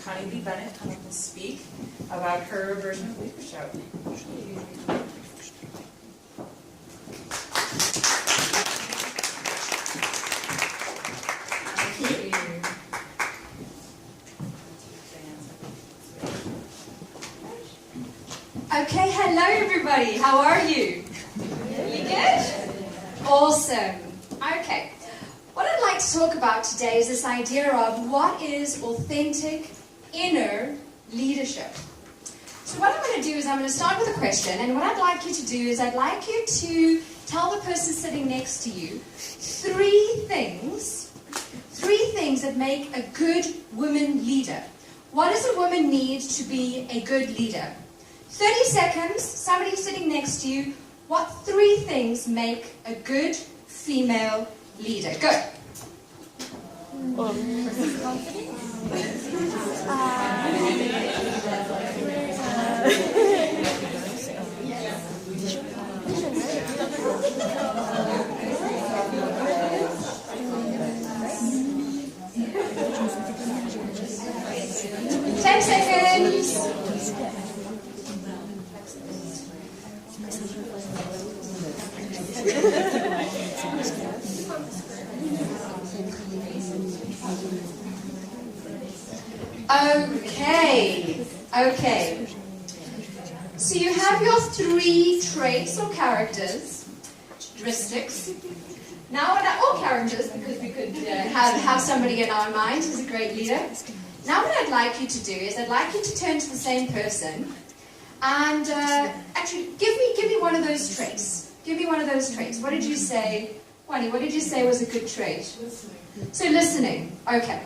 Connie-Lee come up and speak about her version of Leader Shout. Okay, hello everybody. How are you? You good? Awesome. Okay. What I'd like to talk about today is this idea of what is authentic inner leadership. So what I'm going to do is I'm going to start with a question, and what I'd like you to do is I'd like you to tell the person sitting next to you three things that make a good woman leader. What does a woman need to be a good leader? 30 seconds, somebody sitting next to you, what three things make a good female leader? Go. Ten seconds. Okay. So you have your three traits or characteristics. Now, or characters, because we could have somebody in our mind who's a great leader. Now what I'd like you to do is I'd like you to turn to the same person and actually give me one of those traits. Give me one of those traits. What did you say, Wani, what did you say was a good trait? Listening. So listening. Okay.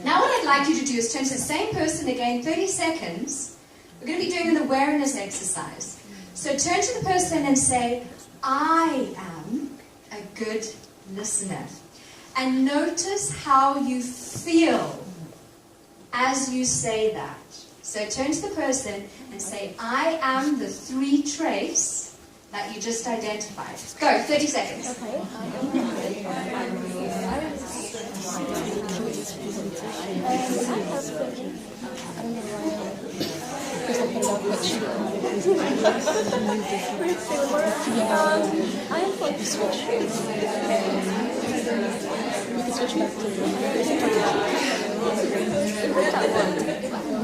Now what I'd like you to do is turn to the same person again, 30 seconds. We're going to be doing an awareness exercise. So turn to the person and say, I am a good listener. And notice how you feel as you say that. So turn to the person and say, I am the three traits that you just identified. Go, 30 seconds. Okay. I am going to switch. We can switch back to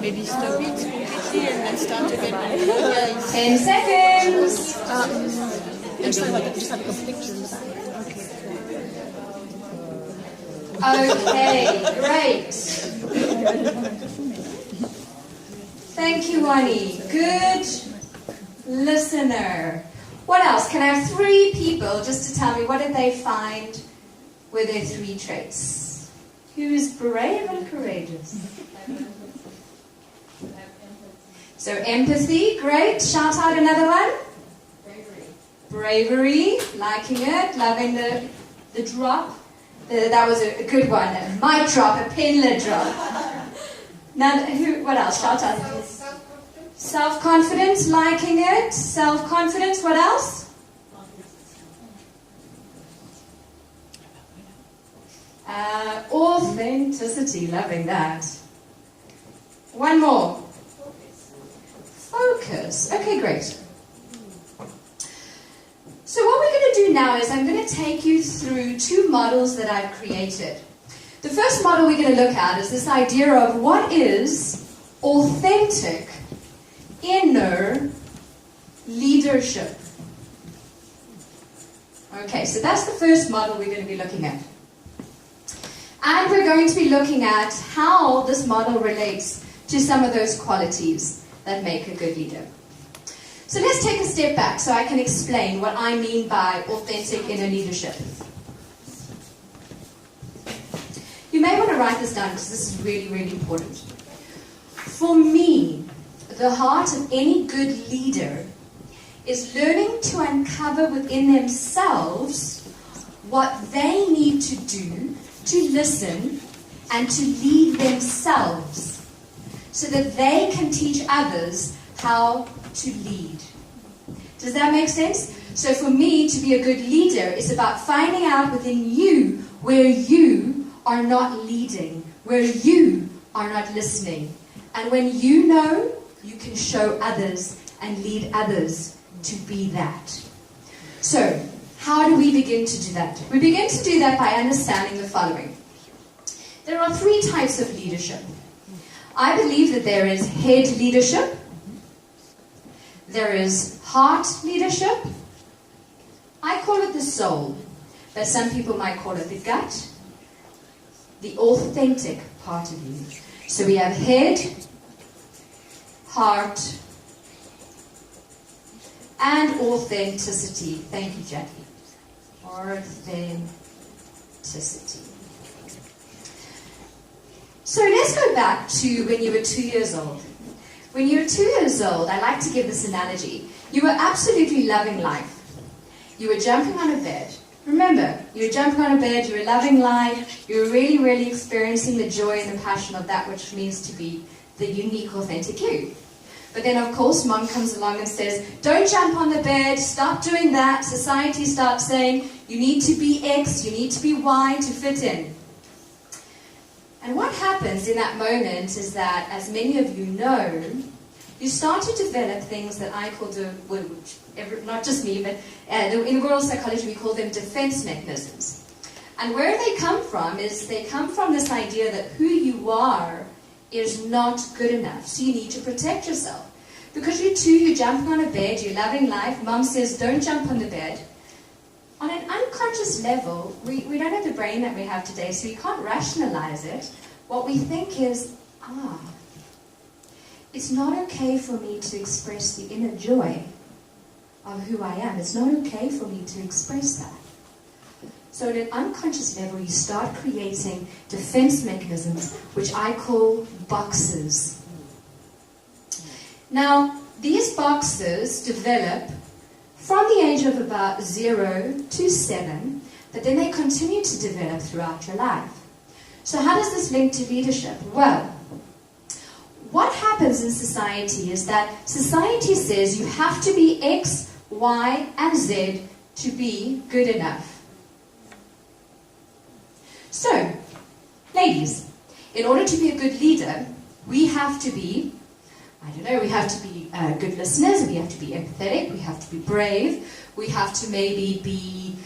maybe stop it completely and then start again. 10 seconds. Just like a picture in the back. Okay, great. Thank you, Wani. Good listener. What else? Can I have three people just to tell me what did they find were their three traits? Who's brave and courageous? So empathy, great. Shout out another one. Bravery, liking it, loving the drop. That was a good one. A mic drop, a penlet drop. Now, what else? Shout out. Self-confidence, liking it. Self-confidence, what else? Authenticity, loving that. One more. Focus. Okay, great. So what we're going to do now is I'm going to take you through two models that I've created. The first model we're going to look at is this idea of what is authentic inner leadership. Okay, so that's the first model we're going to be looking at. And we're going to be looking at how this model relates to some of those qualities that make a good leader. So let's take a step back so I can explain what I mean by authentic inner leadership. You may want to write this down because this is really, really important. For me, the heart of any good leader is learning to uncover within themselves what they need to do to listen and to lead themselves so that they can teach others how to lead. Does that make sense? So for me, to be a good leader is about finding out within you where you are not leading, where you are not listening. And when you know, you can show others and lead others to be that. So, how do we begin to do that? We begin to do that by understanding the following. There are 3 types of leadership. I believe that there is head leadership, there is heart leadership, I call it the soul, but some people might call it the gut, the authentic part of you. So we have head, heart, and authenticity. Thank you, Jackie. Authenticity. So let's go back to when you were 2 years old. When you were 2 years old, I like to give this analogy. You were absolutely loving life. You were jumping on a bed. Remember, you were jumping on a bed, you were loving life, you were really, really experiencing the joy and the passion of that which means to be the unique, authentic you. But then, of course, Mom comes along and says, don't jump on the bed, stop doing that. Society starts saying, you need to be X, you need to be Y to fit in. And what happens in that moment is that, as many of you know, you start to develop things that I call, not just me, but in world psychology we call them defense mechanisms. And where they come from is they come from this idea that who you are is not good enough, so you need to protect yourself. Because you're 2, you're jumping on a bed, you're loving life, Mom says don't jump on the bed. On an unconscious level, we don't have the brain that we have today, so you can't rationalize it. What we think is, it's not okay for me to express the inner joy of who I am. It's not okay for me to express that. So at an unconscious level, you start creating defense mechanisms, which I call boxes. Now, these boxes develop from the age of about 0 to 7, but then they continue to develop throughout your life. So how does this link to leadership? Well, what happens in society is that society says you have to be X, Y, and Z to be good enough. So, ladies, in order to be a good leader, we have to be, we have to be good listeners, we have to be empathetic, we have to be brave, we have to maybe be,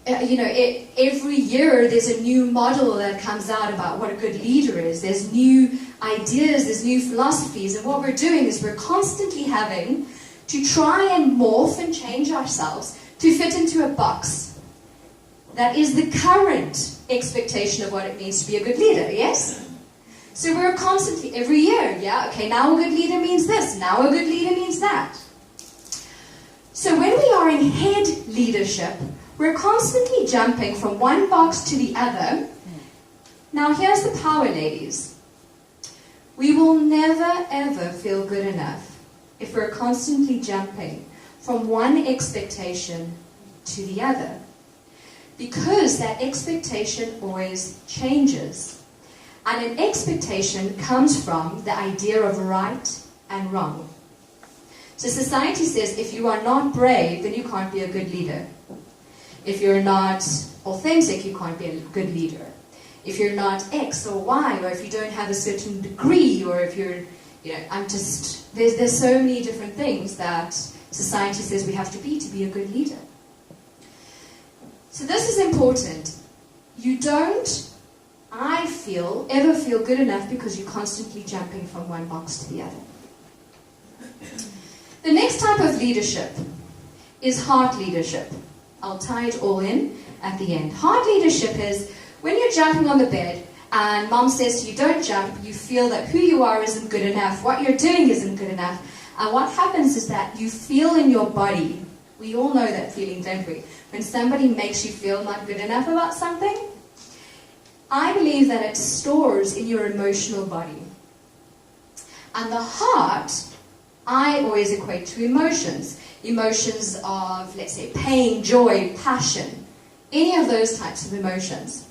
every year there's a new model that comes out about what a good leader is. There's new ideas, there's new philosophies, and what we're doing is we're constantly having to try and morph and change ourselves to fit into a box. That is the current expectation of what it means to be a good leader, yes? So we're constantly, every year, now a good leader means this, now a good leader means that. So when we are in head leadership, we're constantly jumping from one box to the other. Now here's the power, ladies. We will never ever feel good enough if we're constantly jumping from one expectation to the other. Because that expectation always changes. And an expectation comes from the idea of right and wrong. So society says if you are not brave, then you can't be a good leader. If you're not authentic, you can't be a good leader. If you're not X or Y, or if you don't have a certain degree, or if you're, there's so many different things that society says we have to be a good leader. So this is important. You don't, I feel, ever feel good enough because you're constantly jumping from one box to the other. The next type of leadership is heart leadership. I'll tie it all in at the end. Heart leadership is when you're jumping on the bed and Mom says to you, don't jump, you feel that who you are isn't good enough, what you're doing isn't good enough. And what happens is that you feel in your body, we all know that feeling, don't we? When somebody makes you feel not good enough about something, I believe that it stores in your emotional body. And the heart, I always equate to emotions. Emotions of, let's say, pain, joy, passion, any of those types of emotions.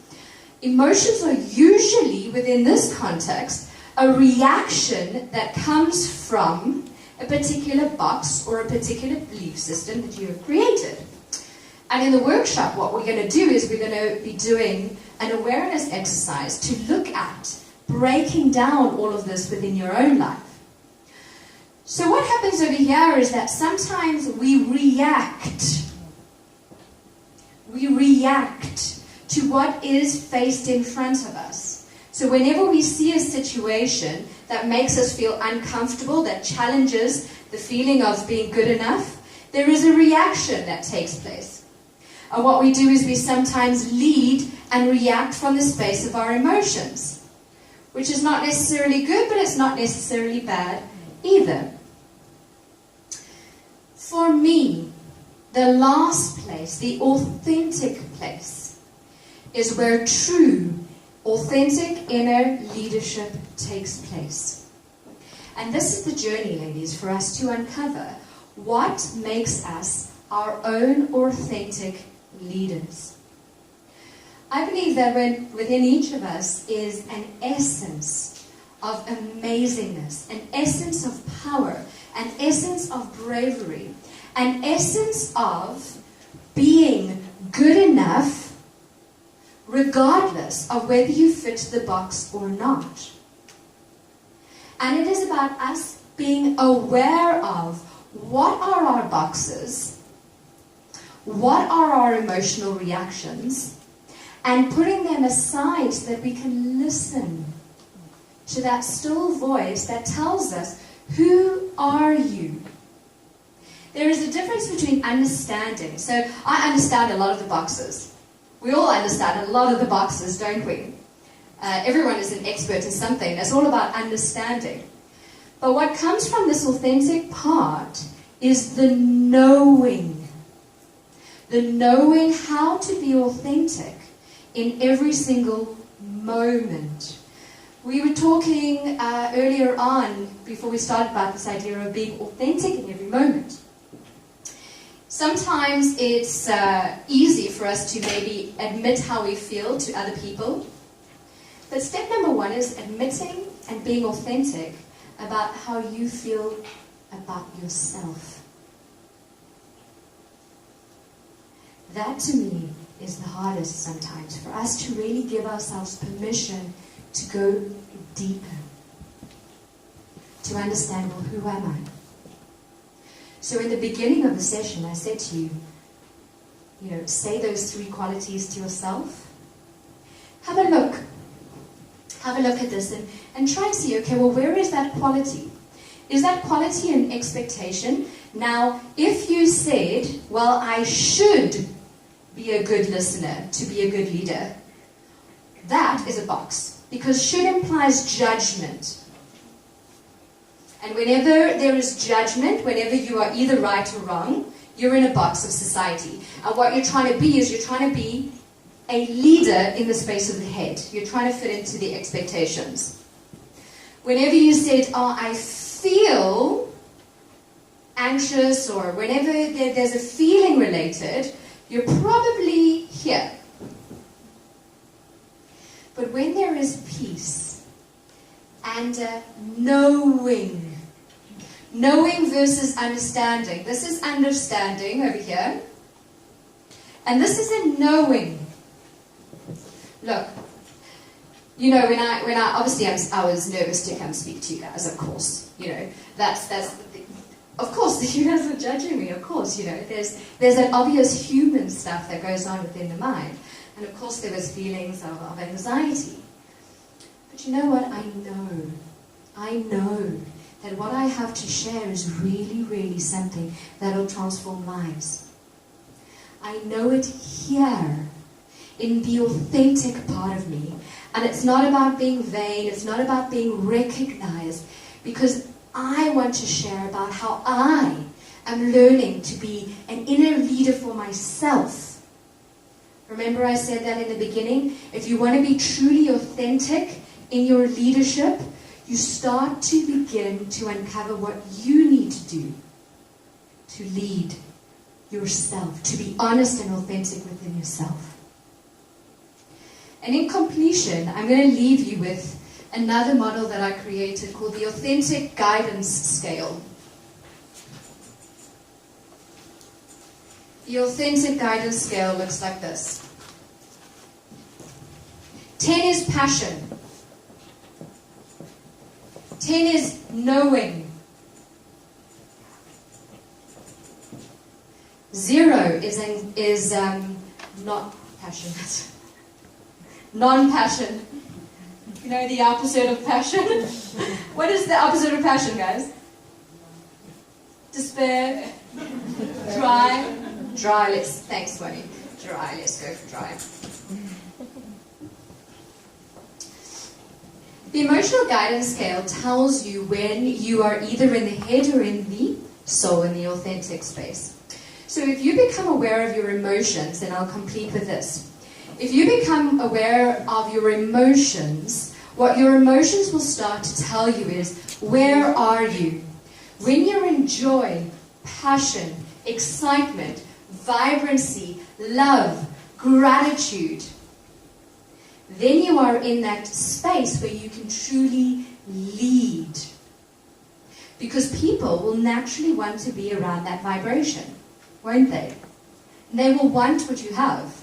Emotions are usually, within this context, a reaction that comes from a particular box or a particular belief system that you have created. And in the workshop, what we're going to do is we're going to be doing an awareness exercise to look at breaking down all of this within your own life. So what happens over here is that sometimes we react. We react to what is faced in front of us. So whenever we see a situation that makes us feel uncomfortable, that challenges the feeling of being good enough, there is a reaction that takes place. And what we do is we sometimes lead and react from the space of our emotions, which is not necessarily good, but it's not necessarily bad either. For me, the last place, the authentic place, is where true, authentic inner leadership takes place. And this is the journey, ladies, for us to uncover what makes us our own authentic leaders. I believe that within each of us is an essence of amazingness, an essence of power, an essence of bravery, an essence of being good enough regardless of whether you fit the box or not. And it is about us being aware of what are our boxes, what are our emotional reactions, and putting them aside so that we can listen to that still voice that tells us, who are you? There is a difference between understanding. So I understand a lot of the boxes. We all understand a lot of the boxes, don't we? Everyone is an expert in something. It's all about understanding. But what comes from this authentic part is the knowing. The knowing how to be authentic in every single moment. We were talking earlier on, before we started, about this idea of being authentic in every moment. Sometimes it's easy for us to maybe admit how we feel to other people. But step number one is admitting and being authentic about how you feel about yourself. That, to me, is the hardest sometimes, for us to really give ourselves permission to go deeper, to understand, well, who am I? So in the beginning of the session, I said to you, say those 3 qualities to yourself. Have a look. Have a look at this and try and see, okay, well, where is that quality? Is that quality an expectation? Now, if you said, well, I should be a good listener to be a good leader, that is a box, because should implies judgment. And whenever there is judgment, whenever you are either right or wrong, you're in a box of society. And what you're trying to be is you're trying to be a leader in the space of the head. You're trying to fit into the expectations. Whenever you said, oh, I feel anxious, or whenever there's a feeling related, you're probably here. But when there is peace and knowing versus understanding. This is understanding over here. And this is a knowing. Look, when I obviously I was nervous to come speak to you guys, of course. That's of course, you guys are judging me, of course, there's that obvious human stuff that goes on within the mind. And of course there was feelings of anxiety. But you know what? I know that what I have to share is really, really something that will transform lives. I know it here, in the authentic part of me. And it's not about being vain, it's not about being recognized, because I want to share about how I am learning to be an inner leader for myself. Remember I said that in the beginning? If you want to be truly authentic in your leadership, you start to begin to uncover what you need to do to lead yourself, to be honest and authentic within yourself. And in completion, I'm going to leave you with another model that I created called the Authentic Guidance Scale. The Authentic Guidance Scale looks like this. 10 is passion. 10 is knowing. 0 is not passionate. Non-passion. You know the opposite of passion? What is the opposite of passion, guys? Despair. Dry. Dry. Thanks, Bonnie. Dry. Let's go for dry. The emotional guidance scale tells you when you are either in the head or in the soul, in the authentic space. So if you become aware of your emotions, and I'll complete with this. If you become aware of your emotions, what your emotions will start to tell you is, where are you? When you're in joy, passion, excitement, vibrancy, love, gratitude, then you are in that space where you can truly lead. Because people will naturally want to be around that vibration, won't they? And they will want what you have.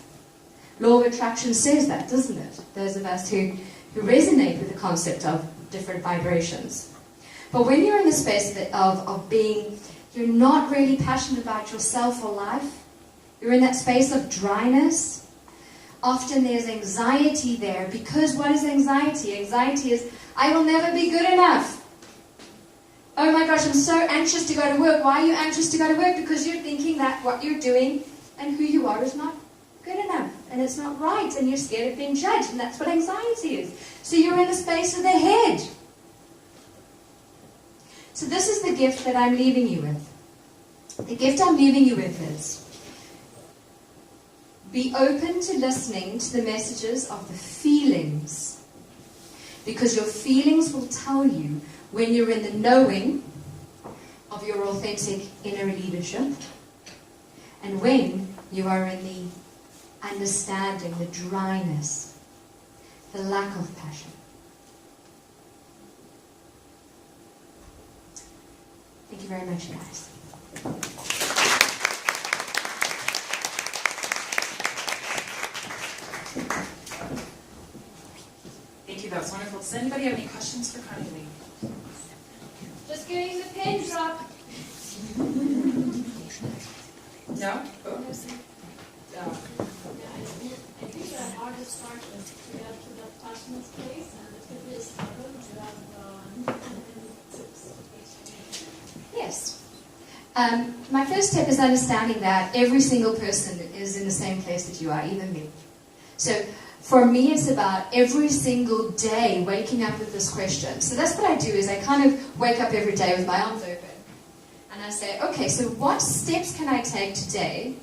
Law of attraction says that, doesn't it? Those of us who resonate with the concept of different vibrations. But when you're in the space of being, you're not really passionate about yourself or life, you're in that space of dryness. Often there's anxiety there, because what is anxiety? Anxiety is, I will never be good enough. Oh my gosh, I'm so anxious to go to work. Why are you anxious to go to work? Because you're thinking that what you're doing and who you are is not good enough, and it's not right, and you're scared of being judged, and that's what anxiety is. So you're in the space of the head. So this is the gift that I'm leaving you with. The gift I'm leaving you with is, be open to listening to the messages of the feelings, because your feelings will tell you when you're in the knowing of your authentic inner leadership, and when you are in the understanding, the dryness, the lack of passion. Thank you very much, guys. Thank you, that was wonderful. Does anybody have any questions for Connie-Lee? Just getting the pin drop. No? Oh. I think the hardest part is to get to that passionate place, and it could be a struggle to have tips. Yes. My first tip is understanding that every single person is in the same place that you are, even me. So for me, it's about every single day waking up with this question. So that's what I do, is I kind of wake up every day with my arms open. And I say, okay, so what steps can I take today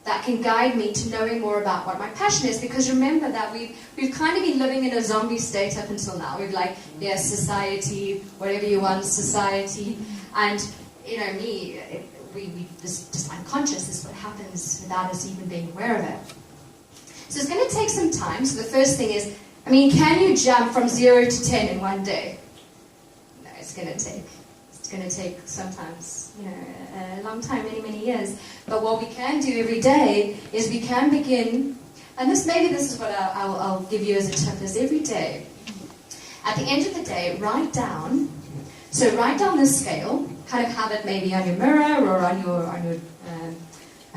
that can guide me to knowing more about what my passion is? Because remember that we've kind of been living in a zombie state up until now. We've like, yes, society, whatever you want, society. And, you know, this just unconscious is what happens without us even being aware of it. So it's going to take some time. So the first thing is, can you jump from 0 to 10 in one day? No, it's going to take sometimes, a long time, many, many years. But what we can do every day is we can begin, and this is what I'll give you as a tip, is every day, at the end of the day, write down this scale, kind of have it maybe on your mirror or on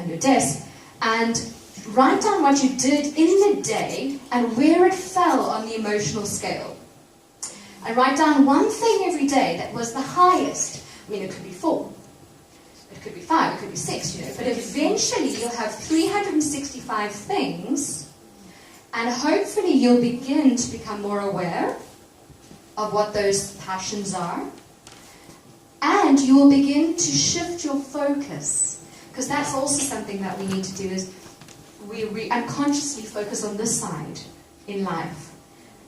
your desk, and write down what you did in the day and where it fell on the emotional scale. And write down one thing every day that was the highest. It could be 4, it could be 5, it could be 6, but eventually you'll have 365 things, and hopefully you'll begin to become more aware of what those passions are, and you will begin to shift your focus, because that's also something that we need to do, is we unconsciously focus on this side in life.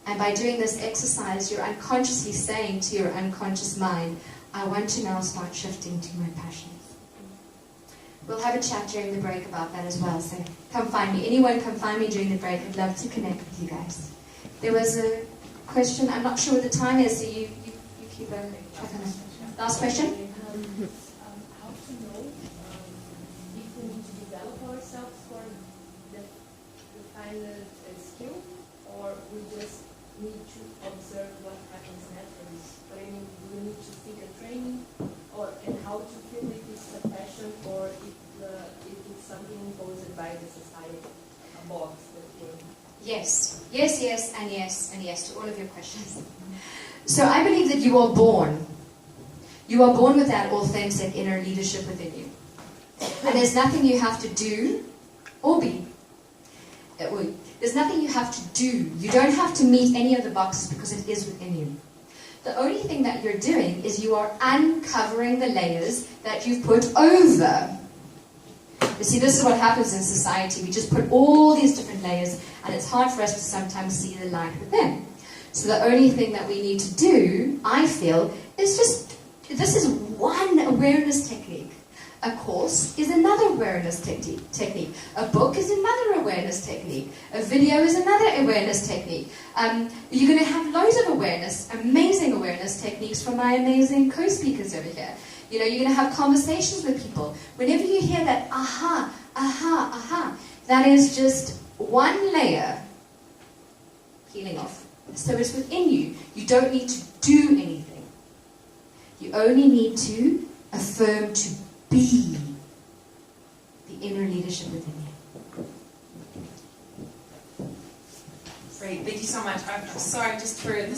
And by doing this exercise, you're unconsciously saying to your unconscious mind, I want to now start shifting to my passions. We'll have a chat during the break about that as well, so come find me. Anyone come find me during the break. I'd love to connect with you guys. There was a question, I'm not sure what the time is, so you keep a check on it. Last question? How to know if we need to develop ourselves for the kind of skill, or we just need to observe what happens naturally? But Yes. Yes, yes, and yes, and yes to all of your questions. So I believe that you are born. You are born with that authentic inner leadership within you. And there's nothing you have to do or be. There's nothing you have to do. You don't have to meet any of the boxes because it is within you. The only thing that you're doing is you are uncovering the layers that you've put over. You see, this is what happens in society. We just put all these different layers, and it's hard for us to sometimes see the light within. So the only thing that we need to do, I feel, is just, this is one awareness technique. A course is another awareness technique. A book is another awareness technique. A video is another awareness technique. You're going to have loads of awareness, amazing awareness techniques from my amazing co-speakers over here. You know, you're going to have conversations with people. Whenever you hear that aha, aha, aha, that is just one layer peeling off. So it's within you. You don't need to do anything. You only need to affirm to be the inner leadership within you. Great, thank you so much. I'm sorry just for the sake